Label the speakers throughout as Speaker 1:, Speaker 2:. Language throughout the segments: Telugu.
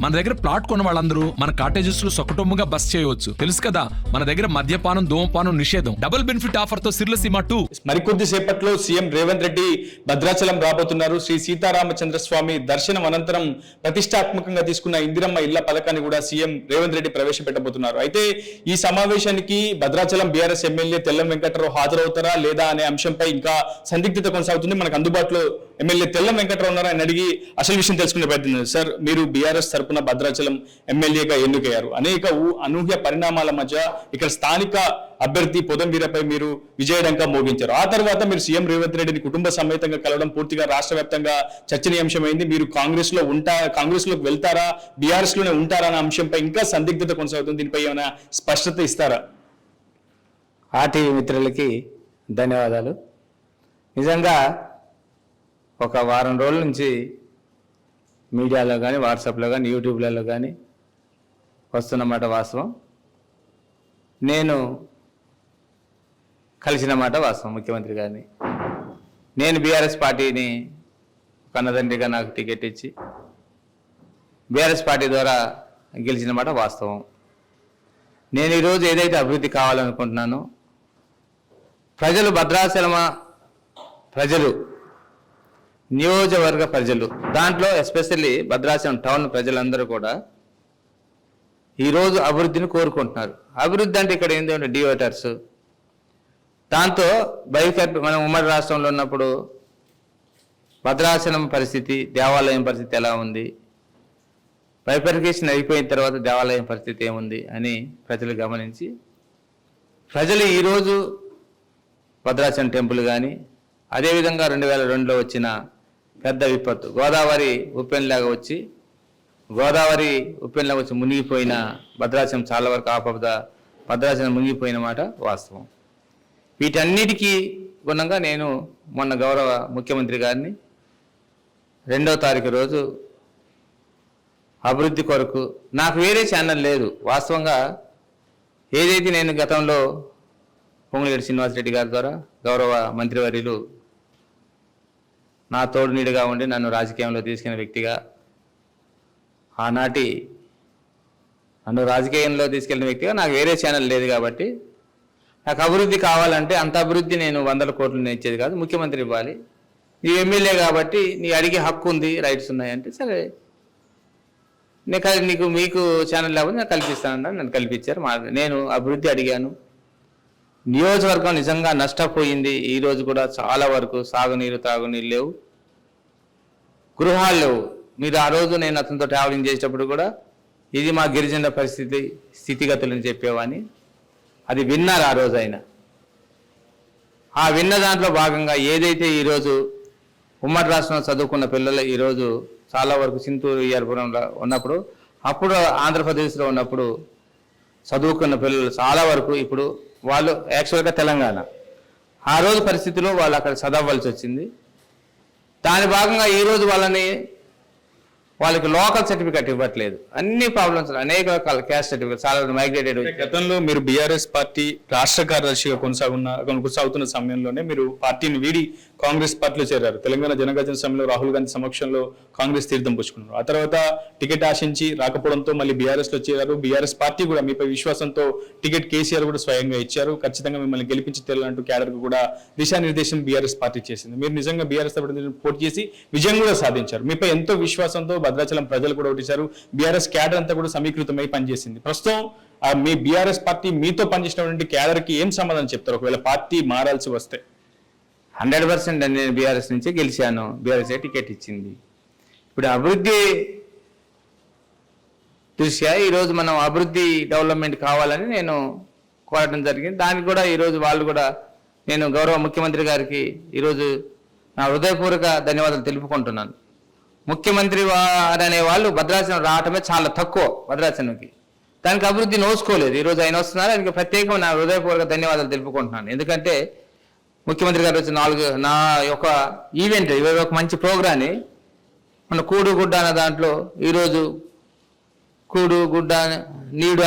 Speaker 1: మన దగ్గర ప్లాట్ కొన్న వాళ్ళందరూ మన కాటేజెస్ లో సొకటొమ్ముగా బస్ చేయవచ్చు. తెలుసు కదా, మన దగ్గర మద్యపానం ధూమపానం నిషేధం. డబుల్ బెనిఫిట్ ఆఫర్ తో సిర్లసీమ 2.
Speaker 2: మరికొద్ది సేపట్లో సీఎం రేవంత్ రెడ్డి భద్రాచలం రాబోతున్నారు. శ్రీ సీతారామచంద్ర స్వామి దర్శనం అనంతరం ప్రతిష్టాత్మకంగా తీసుకున్న ఇందిరమ్మ ఇళ్ల పథకాన్ని కూడా సీఎం రేవంత్ రెడ్డి ప్రవేశపెట్టబోతున్నారు. అయితే ఈ సమావేశానికి భద్రాచలం బీఆర్ఎస్ ఎమ్మెల్యే తెల్లం వెంకట్రావు హాజరవుతారా లేదా అనే అంశంపై ఇంకా సందిగ్ధత కొనసాగుతుంది. మనకు అందుబాటులో ఎమ్మెల్యే తెల్లం వెంకట్రావు ఉన్నారా అని అడిగి అసలు విషయం తెలుసుకునే ప్రయత్నం. సార్, మీరు బీఆర్ఎస్ తరపున భద్రాచలం ఎమ్మెల్యేగా ఎన్నికయ్యారు. అనేక అనూహ్య పరిణామాల మధ్య ఇక్కడ స్థానిక అభ్యర్థి పొదం వీరపై మీరు విజయడంగా మోగించారు. ఆ తర్వాత మీరు సీఎం రేవంత్ రెడ్డిని కుటుంబ సమేతంగా కలవడం పూర్తిగా రాష్ట్ర వ్యాప్తంగా చర్చనీయాంశమైంది. మీరు కాంగ్రెస్ లోకి వెళ్తారా, బీఆర్ఎస్ లోనే ఉంటారా అనే అంశంపై ఇంకా సందిగ్ధత కొనసాగుతుంది. దీనిపై ఏమైనా స్పష్టత ఇస్తారా?
Speaker 3: ఆర్టీవీ మిత్రులకి ధన్యవాదాలు. నిజంగా ఒక వారం రోజుల నుంచి మీడియాలో కానీ, వాట్సాప్లో కానీ, యూట్యూబ్లలో కానీ వస్తున్నమాట వాస్తవం. నేను కలిసిన మాట వాస్తవం ముఖ్యమంత్రి గారిని. నేను బీఆర్ఎస్ పార్టీని కన్నదండ్రిగా నాకు టికెట్ ఇచ్చి బీఆర్ఎస్ పార్టీ ద్వారా గెలిచిన మాట వాస్తవం. నేను ఈరోజు ఏదైతే అభివృద్ధి కావాలనుకుంటున్నానో, ప్రజలు భద్రాచలమ ప్రజలు, నియోజకవర్గ ప్రజలు, దాంట్లో ఎస్పెషల్లీ భద్రాచలం టౌన్ ప్రజలందరూ కూడా ఈరోజు అభివృద్ధిని కోరుకుంటున్నారు. అభివృద్ధి అంటే ఇక్కడ ఏంటంటే డివైడర్స్, దాంతో మనం ఉమ్మడి రాష్ట్రంలో ఉన్నప్పుడు భద్రాచలం పరిస్థితి, దేవాలయం పరిస్థితి ఎలా ఉంది, బైఫర్కేషన్ అయిపోయిన తర్వాత దేవాలయం పరిస్థితి ఏముంది అని ప్రజలు గమనించి, ప్రజలు ఈరోజు భద్రాచలం టెంపుల్ కానీ, అదేవిధంగా 2002లో వచ్చిన పెద్ద విపత్తు గోదావరి ఉప్పెనలాగా వచ్చి మునిగిపోయిన భద్రాచలం చాలా వరకు భద్రాచలం మునిగిపోయిన మాట వాస్తవం. వీటన్నిటికీ గుణంగా నేను మొన్న గౌరవ ముఖ్యమంత్రి గారిని 2వ తారీఖు రోజు అభివృద్ధి కొరకు, నాకు వేరే ఛానల్ లేదు వాస్తవంగా. ఏదైతే నేను గతంలో పొంగులేటి శ్రీనివాసరెడ్డి గారి ద్వారా గౌరవ మంత్రివర్యులు నా తోడు నీడుగా ఉండి నన్ను రాజకీయంలో తీసుకున్న వ్యక్తిగా, ఆనాటి నన్ను రాజకీయంలో తీసుకెళ్ళిన వ్యక్తిగా నాకు వేరే ఛానల్ లేదు కాబట్టి, నాకు అభివృద్ధి కావాలంటే అంత అభివృద్ధి నేను 100 కోట్లు ఇచ్చేది కాదు, ముఖ్యమంత్రి ఇవ్వాలి. నీ ఎమ్మెల్యే కాబట్టి నీ అడిగే హక్కు ఉంది, రైట్స్ ఉన్నాయంటే సరే మీకు ఛానల్ లేకపోతే నేను కల్పిస్తానన్నా, నన్ను కల్పించారు. నేను అభివృద్ధి అడిగాను. నియోజకవర్గం నిజంగా నష్టపోయింది. ఈరోజు కూడా చాలా వరకు సాగునీరు, తాగునీరు లేవు, గృహాలు లేవు. మీరు ఆ రోజు నేను అతనితో ట్రావెలింగ్ చేసేటప్పుడు కూడా ఇది మా గిరిజనుల స్థితిగతులని చెప్పేవాని, అది విన్నారు ఆ రోజు అయినా. ఆ విన్న దాంట్లో భాగంగా ఏదైతే ఈరోజు ఉమ్మడి రాష్ట్రంలో చదువుకున్న పిల్లలు ఈరోజు చాలా వరకు చింతూరు ఈఆర్పురంలో ఉన్నప్పుడు, అప్పుడు ఆంధ్రప్రదేశ్లో ఉన్నప్పుడు చదువుకున్న పిల్లలు చాలా వరకు ఇప్పుడు వాళ్ళు యాక్చువల్గా తెలంగాణ, ఆ రోజు పరిస్థితిలో వాళ్ళు అక్కడ చదవవలసి వచ్చింది. దాని భాగంగా ఈరోజు వాళ్ళకి లోకల్ సర్టిఫికేట్ ఇవ్వట్లేదు. అన్ని ప్రాబ్లమ్స్, అనేక రకాల క్యాస్ట్ సర్టిఫికేట్ చాలా మైగ్రేటెడ్.
Speaker 2: గతంలో మీరు బీఆర్ఎస్ పార్టీ రాష్ట్ర కార్యదర్శిగా కొనసాగుతున్న సమయంలోనే మీరు పార్టీని వీడి కాంగ్రెస్ పార్టీలో చేరారు. తెలంగాణ జనగర్జన సమయంలో రాహుల్ గాంధీ సమక్షంలో కాంగ్రెస్ తీర్థం పుచ్చుకున్నారు. ఆ తర్వాత టికెట్ ఆశించి రాకపోవడంతో మళ్ళీ బీఆర్ఎస్ లో చేరారు. బీఆర్ఎస్ పార్టీ కూడా మీపై విశ్వాసంతో టికెట్ కేసీఆర్ కూడా స్వయంగా ఇచ్చారు. ఖచ్చితంగా మిమ్మల్ని గెలిపించి తెలంటూ క్యాడర్ కు కూడా దిశానిర్దేశం బీఆర్ఎస్ పార్టీ చేసింది. మీరు నిజంగా బీఆర్ఎస్ పోటీ చేసి విజయం కూడా సాధించారు. మీపై ఎంతో విశ్వాసంతో భద్రాచలం ప్రజలు కూడా ఓటేశారు. బీఆర్ఎస్ క్యాడర్ అంతా కూడా సమీకృతమై పనిచేసింది. ప్రస్తుతం మీ బీఆర్ఎస్ పార్టీ మీతో పనిచేసినటువంటి క్యాడర్ కి ఏం సమాధానం చెప్తారు ఒకవేళ పార్టీ మారాల్సి వస్తే?
Speaker 3: 100% నేను బీఆర్ఎస్ నుంచే గెలిచాను, బీఆర్ఎస్ టికెట్ ఇచ్చింది. ఇప్పుడు అభివృద్ధి దృష్ట్యా ఈరోజు మనం అభివృద్ధి డెవలప్మెంట్ కావాలని నేను కోరడం జరిగింది. దానికి కూడా ఈరోజు వాళ్ళు కూడా, నేను గౌరవ ముఖ్యమంత్రి గారికి ఈరోజు నా హృదయపూర్వక ధన్యవాదాలు తెలుపుకుంటున్నాను. ముఖ్యమంత్రి అనే వాళ్ళు భద్రాచలం రావటమే చాలా తక్కువ భద్రాచలంకి, దానికి అభివృద్ధి నోసుకోలేదు. ఈరోజు ఆయన వస్తున్నారు, ఆయనకి ప్రత్యేకంగా నా హృదయపూర్వక ధన్యవాదాలు తెలుపుకుంటున్నాను. ఎందుకంటే ముఖ్యమంత్రి గారు వచ్చి నా యొక్క ఈవెంట్ 21 మంచి ప్రోగ్రాన్ని మన కూడు గుడ్డ అన్న దాంట్లో ఈరోజు కూడు గుడ్డ నీడ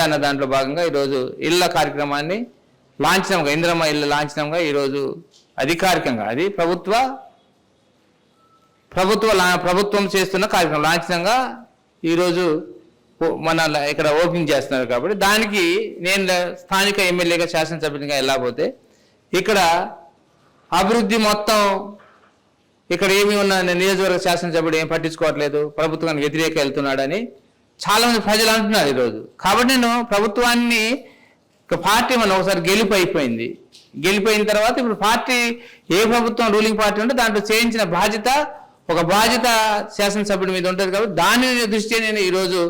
Speaker 3: అన్న దాంట్లో భాగంగా ఈరోజు ఇళ్ల కార్యక్రమాన్ని లాంఛనంగా, ఇందిరమ్మ ఇళ్ళ లాంఛనంగా ఈరోజు అధికారికంగా, అది ప్రభుత్వం చేస్తున్న కార్యక్రమం లాంఛనంగా ఈరోజు మన ఇక్కడ ఓపెనింగ్ చేస్తున్నారు కాబట్టి దానికి నేను స్థానిక ఎమ్మెల్యేగా శాసనసభ్యునిగా వెళ్ళకపోతే ఇక్కడ అభివృద్ధి మొత్తం ఇక్కడ ఏమి ఉన్న నియోజకవర్గ శాసనసభ్యుడు ఏం పట్టించుకోవట్లేదు, ప్రభుత్వానికి వ్యతిరేక వెళ్తున్నాడని చాలా మంది ప్రజలు అంటున్నారు ఈరోజు. కాబట్టి నేను ప్రభుత్వాన్ని పార్టీ మనం ఒకసారి గెలిపోయిపోయింది, గెలిపోయిన తర్వాత ఇప్పుడు పార్టీ ఏ ప్రభుత్వం రూలింగ్ పార్టీ ఉంటే దాంట్లో చేయించిన బాధ్యత ఒక బాధ్యత శాసనసభ్యుడి మీద ఉంటుంది. కాబట్టి దాని దృష్ట్యా నేను ఈరోజు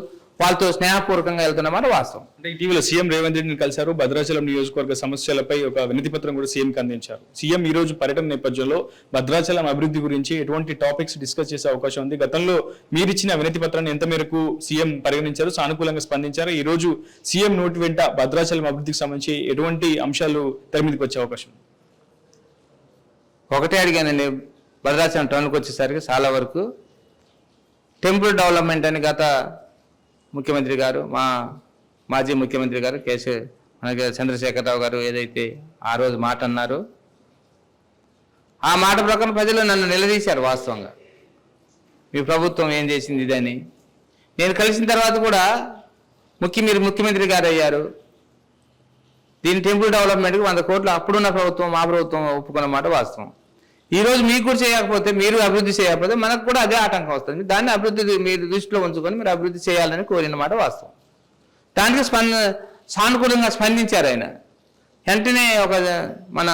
Speaker 3: వాళ్ళతో స్నేహపూర్వకంగా వెళ్తున్నమాట వాస్తవం.
Speaker 2: అంటే ఇటీవల సీఎం రేవంత్ రెడ్డిని కలిశారు, భద్రాచలం నియోజకవర్గ సమస్యలపై ఒక వినతి పత్రం కూడా సీఎంకి అందించారు. సీఎం ఈ రోజు పర్యటన నేపథ్యంలో భద్రాచలం అభివృద్ధి గురించి ఎటువంటి టాపిక్స్ డిస్కస్ చేసే అవకాశం ఉంది? గతంలో మీరిచ్చిన వినతి పత్రాన్ని ఎంత మేరకు సీఎం పరిగణించారు, సానుకూలంగా స్పందించారు? ఈ రోజు సీఎం నోటి వెంట భద్రాచలం అభివృద్ధికి సంబంధించి ఎటువంటి అంశాలు తెర మీదకి వచ్చే అవకాశం?
Speaker 3: ఒకటే అడిగానండి, భద్రాచలం టౌన్కి వచ్చేసరికి చాలా వరకు టెంపుల్ డెవలప్మెంట్ అని గత ముఖ్యమంత్రి గారు, మా మాజీ ముఖ్యమంత్రి గారు మనకి చంద్రశేఖరరావు గారు ఏదైతే ఆ రోజు మాట అన్నారో ఆ మాట ప్రకారం ప్రజలు నన్ను నిలదీశారు. వాస్తవంగా మీ ప్రభుత్వం ఏం చేసింది ఇదని. నేను కలిసిన తర్వాత కూడా మీరు ముఖ్యమంత్రి గారు అయ్యారు, దీని టెంపుల్ డెవలప్మెంట్కి 100 కోట్లు అప్పుడున్న ప్రభుత్వం మా ప్రభుత్వం ఒప్పుకున్న మాట వాస్తవం. ఈరోజు మీకు కూడా చేయకపోతే, మీరు అభివృద్ధి చేయకపోతే మనకు కూడా అదే ఆటంకం వస్తుంది. దాన్ని అభివృద్ధి మీరు దృష్టిలో ఉంచుకొని మీరు అభివృద్ధి చేయాలని కోరిన మాట వాస్తవం. దానికి సానుకూలంగా స్పందించారు ఆయన. వెంటనే మన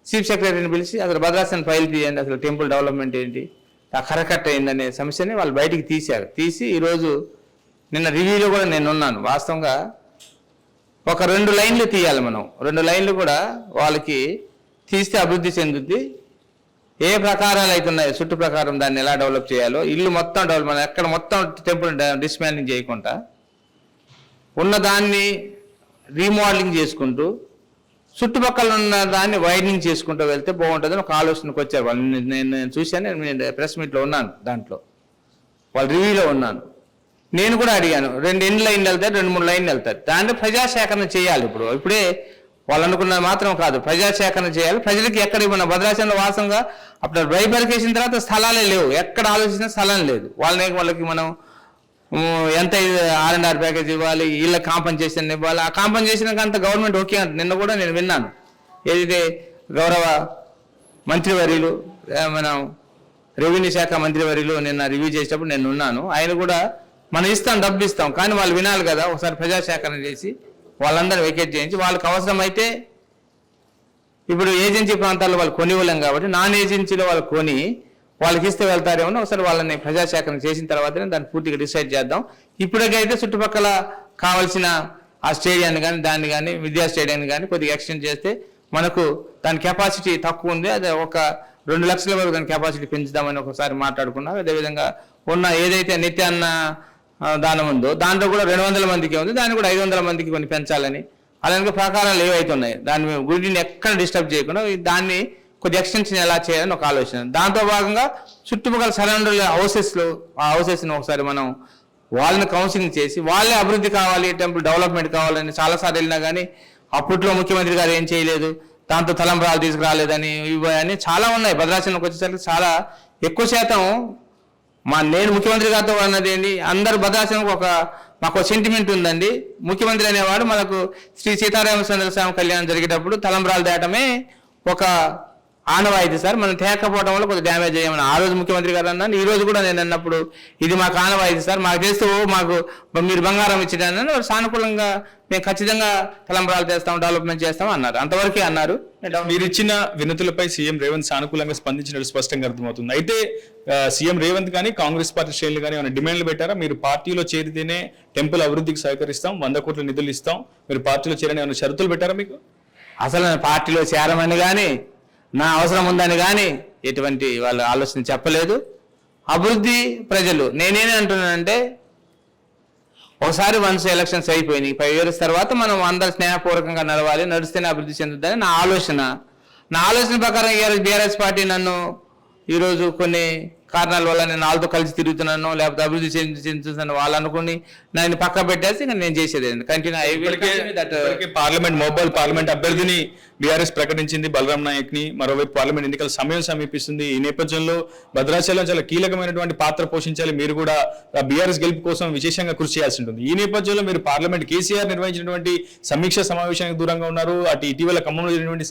Speaker 3: చీఫ్ సెక్రటరీని పిలిచి అసలు భద్రాచలం ఫైల్ తీయండి, అసలు టెంపుల్ డెవలప్మెంట్ ఏంటి, ఆ కరకట్ట అయిందనే సమస్యని వాళ్ళు బయటికి తీసి ఈరోజు నిన్న రివ్యూలో కూడా నేను ఉన్నాను. వాస్తవంగా ఒక 2 లైన్లు తీయాలి మనం, 2 లైన్లు కూడా వాళ్ళకి తీస్తే అభివృద్ధి చెందుద్ది. ఏ ప్రకారాలు అవుతున్నాయి చుట్టు ప్రకారం దాన్ని ఎలా డెవలప్ చేయాలో, ఇల్లు మొత్తం డెవలప్ ఎక్కడ మొత్తం టెంపుల్ డిస్మాండ్లింగ్ చేయకుండా ఉన్న దాన్ని రీమోడలింగ్ చేసుకుంటూ చుట్టుపక్కల ఉన్న దాన్ని వైడనింగ్ చేసుకుంటూ వెళ్తే బాగుంటుందని ఒక ఆలోచనకు వచ్చారు వాళ్ళు. నేను చూశాను, నేను ప్రెస్ మీట్లో ఉన్నాను, దాంట్లో వాళ్ళ రివ్యూలో ఉన్నాను. నేను కూడా అడిగాను, 2 లైన్లు వెళ్తారు, 2-3 లైన్లు వెళ్తారు. దాంట్లో ప్రజాసేకరణ చేయాలి. ఇప్పుడే వాళ్ళు అనుకున్నది మాత్రం కాదు, ప్రజాసేకరణ చేయాలి. ప్రజలకి ఎక్కడ మన భద్రాచలంలో వాసంగా అప్పుడు బైబర్కేషన్ తర్వాత స్థలాలే లేవు, ఎక్కడ ఆలోచించిన స్థలం లేదు. వాళ్ళకి మనం ఎంత R&R ప్యాకేజ్ ఇవ్వాలి, వీళ్ళ కాంపన్సేషన్ ఇవ్వాలి. ఆ కాంపన్సేషన్ అంత గవర్నమెంట్ ఓకే అంట. నిన్న కూడా నేను విన్నాను, ఏదైతే గౌరవ మంత్రివర్యులు మనం రెవెన్యూ శాఖ మంత్రివర్యులు నిన్న రివ్యూ చేసేటప్పుడు నేను ఉన్నాను. ఆయన కూడా మనం ఇస్తాం, డబ్బు ఇస్తాం, కానీ వాళ్ళు వినాలి కదా. ఒకసారి ప్రజాసేకరణ చేసి వాళ్ళందరూ వెకేట్ చేయించి వాళ్ళకి అవసరమైతే ఇప్పుడు ఏజెన్సీ ప్రాంతాల్లో వాళ్ళు కొనివ్వలేం కాబట్టి నాన్ ఏజెన్సీలో వాళ్ళు కొని వాళ్ళకి ఇస్తే వెళ్తారేమో. ఒకసారి వాళ్ళని ప్రజాసేకరణ చేసిన తర్వాతనే దాన్ని పూర్తిగా డిసైడ్ చేద్దాం. ఇప్పటికైతే చుట్టుపక్కల కావాల్సిన ఆ స్టేడియాన్ని కానీ దాన్ని కానీ విద్యా స్టేడియాన్ని కానీ కొద్దిగా ఎక్స్టెండ్ చేస్తే మనకు దాని కెపాసిటీ తక్కువ ఉంది, అది ఒక 2 లక్షల వరకు దాని కెపాసిటీ పెంచుదామని ఒకసారి మాట్లాడుకున్నాం. అదేవిధంగా ఉన్న ఏదైతే నిత్యాన్న దానం ఉందో దాంట్లో కూడా 200 మందికి ఉంది, దాన్ని కూడా 500 మందికి కొన్ని పెంచాలని అలాగే ప్రకారాలు ఏవైతున్నాయి దాన్ని గుడిని ఎక్కడ డిస్టర్బ్ చేయకుండా దాన్ని కొద్ది ఎక్స్టెన్షన్ ఎలా చేయాలని ఒక ఆలోచన. దాంతో భాగంగా చుట్టుపక్కల సరౌండర్ హౌసెస్లో ఆ హౌసెస్ని ఒకసారి మనం వాళ్ళని కౌన్సిలింగ్ చేసి వాళ్ళే అభివృద్ధి కావాలి, టెంపుల్ డెవలప్మెంట్ కావాలని చాలాసార్లు వెళ్ళినా కానీ అప్పట్లో ముఖ్యమంత్రి గారు ఏం చేయలేదు, దాంతో తలంబ్రాలు తీసుకురాలేదని ఇవన్నీ చాలా ఉన్నాయి. భద్రాచలంకి వచ్చేసరికి చాలా ఎక్కువ శాతం నేను ముఖ్యమంత్రి గారితో అన్నది ఏంటి, అందరు భద్రాచలంకి మాకు సెంటిమెంట్ ఉందండి. ముఖ్యమంత్రి అనేవాడు మనకు శ్రీ సీతారామచంద్ర స్వామి కళ్యాణం జరిగేటప్పుడు తలంబ్రాలు తేటమే ఒక ఆనవాయితీ సార్, మనం తేకపోవడం వల్ల కొద్దిగా డ్యామేజ్ అయ్యామని ఆ రోజు ముఖ్యమంత్రి గారు అన్నాను. ఈ రోజు కూడా నేను అన్నప్పుడు ఇది మాకు ఆనవాయితీ సార్, మాకు చేస్తూ మాకు మీరు బంగారం ఇచ్చేటని సానుకూలంగా మేము ఖచ్చితంగా తలంబ్రాలు చేస్తాం, డెవలప్మెంట్ చేస్తాం అన్నారు. అంతవరకే అన్నారు.
Speaker 2: మీరు ఇచ్చిన వినతులపై సీఎం రేవంత్ సానుకూలంగా స్పందించినట్టు స్పష్టంగా అర్థమవుతుంది. అయితే సీఎం రేవంత్ కానీ కాంగ్రెస్ పార్టీ శ్రేణులు కానీ ఏమైనా డిమాండ్లు పెట్టారా? మీరు పార్టీలో చేరితేనే టెంపుల్ అభివృద్ధికి సహకరిస్తాం, 100 కోట్ల నిధులు ఇస్తాం, మీరు పార్టీలో చేరని ఏమైనా షరతులు పెట్టారా మీకు?
Speaker 3: అసలు పార్టీలో చేరమని కానీ నా అవసరం ఉందని కానీ ఎటువంటి వాళ్ళు ఆలోచన చెప్పలేదు. అభివృద్ధి ప్రజలు నేనేనే అంటున్నానంటే ఒకసారి వన్స్ ఎలక్షన్స్ అయిపోయినాయి, 5 years తర్వాత మనం అందరు స్నేహపూర్వకంగా నడవాలి, నడిస్తేనే అభివృద్ధి చెందుతుందని నా ఆలోచన ప్రకారం బీఆర్ఎస్ పార్టీ నన్ను ఈరోజు కొన్ని కారణాల వల్ల నేను వాళ్ళతో కలిసి తిరుగుతున్నాను, లేకపోతే అభివృద్ధి చెందుతున్నాను వాళ్ళు అనుకుని నన్ను పక్క పెట్టేసి ఇంకా నేను చేసేది కంటిన్యూ
Speaker 2: పార్లమెంట్ మోబైల్ పార్లమెంట్ అభ్యర్థిని బీఆర్ఎస్ ప్రకటించింది బలరాం నాయక్ ని. మరోవైపు పార్లమెంట్ ఎన్నికల సమయం సమీపిస్తుంది. ఈ నేపథ్యంలో భద్రాచలం చాలా కీలకమైనటువంటి పాత్ర పోషించాలి. మీరు కూడా బీఆర్ఎస్ గెలుపు కోసం విశేషంగా కృషి చేయాల్సి ఉంటుంది. ఈ నేపథ్యంలో మీరు పార్లమెంట్ కేసీఆర్ నిర్వహించినటువంటి సమీక్ష సమావేశానికి దూరంగా ఉన్నారు. అటు ఇటీవల ఖమ్మంలో జరిగినటువంటి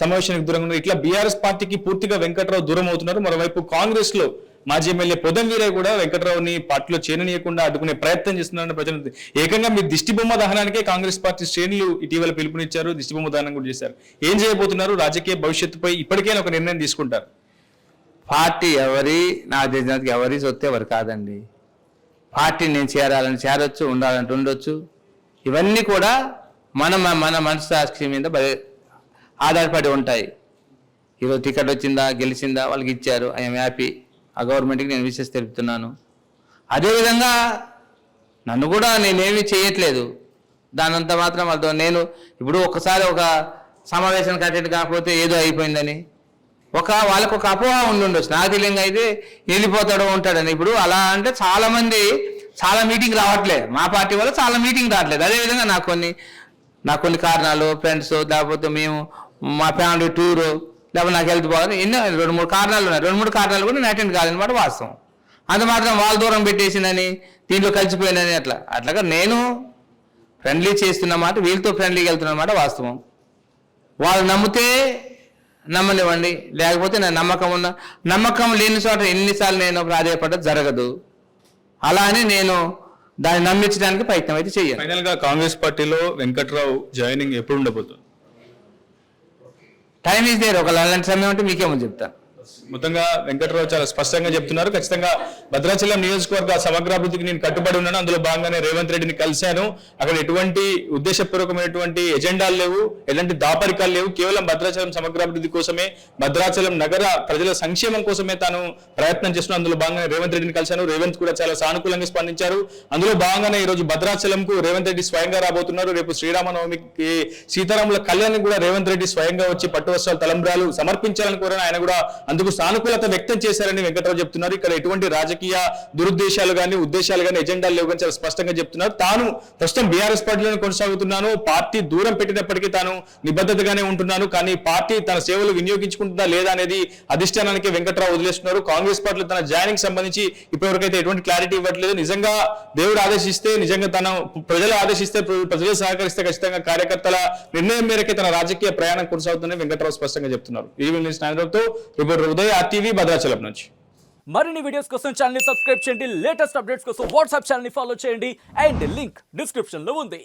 Speaker 2: సమావేశానికి దూరంగా ఉన్నారు. ఇట్లా బీఆర్ఎస్ పార్టీకి పూర్తిగా వెంకట్రావు దూరం అవుతున్నారు. మరోవైపు కాంగ్రెస్ లో మాజీ ఎమ్మెల్యే పొదం వీరయ్య కూడా వెంకట్రావుని పార్టీలో చేరనీయకుండా అడ్డుకునే ప్రయత్నం చేస్తున్నారని ప్రజలు ఏకంగా మీ దిష్టిబొమ్మ దహనానికే కాంగ్రెస్ పార్టీ శ్రేణులు ఇటీవల పిలుపునిచ్చారు. దిష్టిబొమ్మ దహనం కూడా చేశారు. ఏం చేయబోతున్నారు? రాజకీయ భవిష్యత్తుపై ఇప్పటికైనా ఒక నిర్ణయం తీసుకుంటారు.
Speaker 3: పార్టీ నా తెలిసినందుకు ఎవరి సొత్తు ఎవరు కాదండి. పార్టీ నేను చేరాలని చేరొచ్చు, ఉండాలంటే ఉండొచ్చు. ఇవన్నీ కూడా మన మనస్సాక్షి మీద ఆధారపడి ఉంటాయి. ఈరోజు టికెట్ వచ్చిందా, గెలిచిందా, వాళ్ళకి ఇచ్చారు, ఐఎమ్ హ్యాపీ. ఆ గవర్నమెంట్కి నేను విషెస్ తెలుపుతున్నాను. అదేవిధంగా నన్ను కూడా నేనేమీ చేయట్లేదు. దానంత మాత్రం వాళ్ళతో నేను ఇప్పుడు ఒకసారి ఒక సమావేశానికి అటెండ్ కాకపోతే ఏదో అయిపోయిందని వాళ్ళకు ఒక అపోహ ఉండుండొచ్చు. నాకు తెలియంగా అయితే వెళ్ళిపోతాడో ఉంటాడని. ఇప్పుడు అలా అంటే చాలా మీటింగ్ రావట్లేదు, మా పార్టీ వల్ల చాలా మీటింగ్ రావట్లేదు. అదేవిధంగా నాకు కొన్ని కారణాలు, ఫ్రెండ్స్, లేకపోతే మేము మా ఫ్యామిలీ టూరు, లేకపోతే నాకు హెల్త్ బాగుంది, ఎన్నో 2-3 కారణాలు ఉన్నాయి. 2-3 కారణాలు కూడా నేను అటెండ్ కాదనమాట వాస్తవం. అంత మాత్రం వాళ్ళ దూరం పెట్టేసిందని, దీంట్లో కలిసిపోయిందని అట్లాగా నేను ఫ్రెండ్లీ చేస్తున్నమాట, వీళ్ళతో ఫ్రెండ్లీగా వెళ్తున్నమాట వాస్తవం. వాళ్ళు నమ్మితే నమ్మనివ్వండి, లేకపోతే నా నమ్మకం లేని చోట ఎన్నిసార్లు నేను ప్రాధాయపడ్డా జరగదు. అలా అని నేను దాన్ని నమ్మించడానికి ప్రయత్నం అయితే చెయ్యాలి.
Speaker 2: ఫైనల్ గా కాంగ్రెస్ పార్టీలో వెంకట్రావు జాయినింగ్ ఎప్పుడు ఉండబోతుంది?
Speaker 3: Time is there. ఒక అలాంటి సమయం అంటే మీకేమో చెప్తాను.
Speaker 2: మొత్తంగా వెంకట్రావు చాలా స్పష్టంగా చెప్తున్నారు. ఖచ్చితంగా భద్రాచలం నియోజకవర్గ సమగ్రాభివృద్ధికి నేను కట్టుబడి ఉన్నాను. అందులో భాగంగానే రేవంత్ రెడ్డిని కలిశాను. అక్కడ ఎటువంటి ఉద్దేశపూర్వకమైనటువంటి ఎజెండాలు లేవు, ఎలాంటి దాపరికాలు లేవు. కేవలం భద్రాచలం సమగ్రాభివృద్ధి కోసమే, భద్రాచలం నగర ప్రజల సంక్షేమం కోసమే తాను ప్రయత్నం చేస్తున్నాను. అందులో భాగంగానే రేవంత్ రెడ్డిని కలిశాను. రేవంత్ కూడా చాలా సానుకూలంగా స్పందించారు. అందులో భాగంగానే ఈ రోజు భద్రాచలంకు రేవంత్ రెడ్డి స్వయంగా రాబోతున్నారు. రేపు శ్రీరామనవమికి సీతారాముల కళ్యాణానికి కూడా రేవంత్ రెడ్డి స్వయంగా వచ్చి పట్టు వస్త్రాలు, తలంబ్రాలు సమర్పించాలని కోరిన ఆయన కూడా అందుకు సానుకూలత వ్యక్తం చేశారని వెంకట్రావు చెప్తున్నారు. ఇక్కడ ఎటువంటి రాజకీయ దురుద్దేశాలు కానీ, ఉద్దేశాలు కానీ, ఎజెండాలు లేవు కానీ చాలా స్పష్టంగా చెప్తున్నారు. తాను ప్రస్తుతం బీఆర్ఎస్ పార్టీలోనే కొనసాగుతున్నాను, పార్టీ దూరం పెట్టినప్పటికీ తాను నిబద్ధతగానే ఉంటున్నాను, కానీ పార్టీ తన సేవలు వినియోగించుకుంటుందా లేదా అనేది అధిష్టానానికి వెంకట్రావు వదిలేస్తున్నారు. కాంగ్రెస్ పార్టీలో తన జాయినింగ్ సంబంధించి ఇప్పటివరకైతే ఎటువంటి క్లారిటీ ఇవ్వట్లేదు. నిజంగా దేవుడు ఆదేశిస్తే, నిజంగా తన ప్రజలు ఆదేశిస్తే, ప్రజలు సహకరిస్తే ఖచ్చితంగా కార్యకర్తల నిర్ణయం మేరకే తన రాజకీయ ప్రయాణం కొనసాగుతుందని వెంకట్రావు స్పష్టంగా చెప్తున్నారు. రిపోర్టర్ ఉదయ్, RTV, భద్రాచలం నుంచి.
Speaker 4: మరిన్ని వీడియోస్ కోసం ఛానల్ ని సబ్స్క్రైబ్ చేయండి. లేటెస్ట్ అప్డేట్స్ కోసం వాట్సాప్ ఛానల్ ని ఫాలో చేయండి. అండ్ లింక్ డిస్క్రిప్షన్ లో ఉంది.